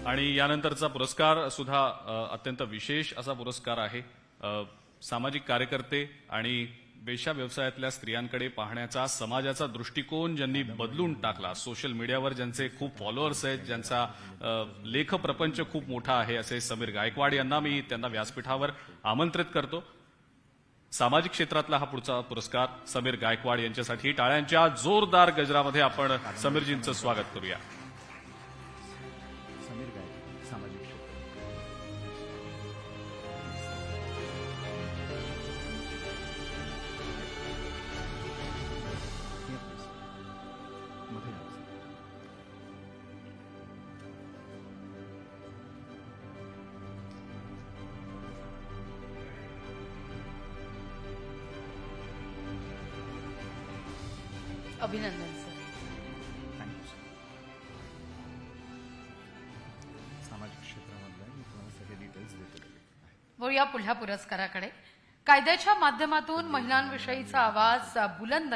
आणि यानंतरचा पुरस्कार सुद्धा अत्यंत विशेष असा पुरस्कार आहे. सामाजिक कार्यकर्ते आणि वेश्या व्यवसायातल्या स्त्रियांकडे पाहण्याचा समाजाचा दृष्टिकोन ज्यांनी बदलून टाकला, सोशल मीडियावर ज्यांचे खूप फॉलोअर्स आहेत, ज्यांचा लेखप्रपंच खूप मोठा आहे, असे समीर गायकवाड यांना मी त्यांना व्यासपीठावर आमंत्रित करतो. सामाजिक क्षेत्रातला हा पुढचा पुरस्कार समीर गायकवाड यांच्यासाठी टाळ्यांच्या जोरदार गजरामध्ये आपण समीरजींचं स्वागत करूया. समीर गायकवाड, सामाजिक क्षेत्र. मध्ये या. अभिनंदन सर. Thank you sir. सामाजिक क्षेत्रामधल्या मी तुम्हाला सगळे डिटेल्स देतो. वळूया पुढल्या पुरस्काराकडे. कायद्याच्या माध्यमातून महिलांविषयीचा आवाज बुलंद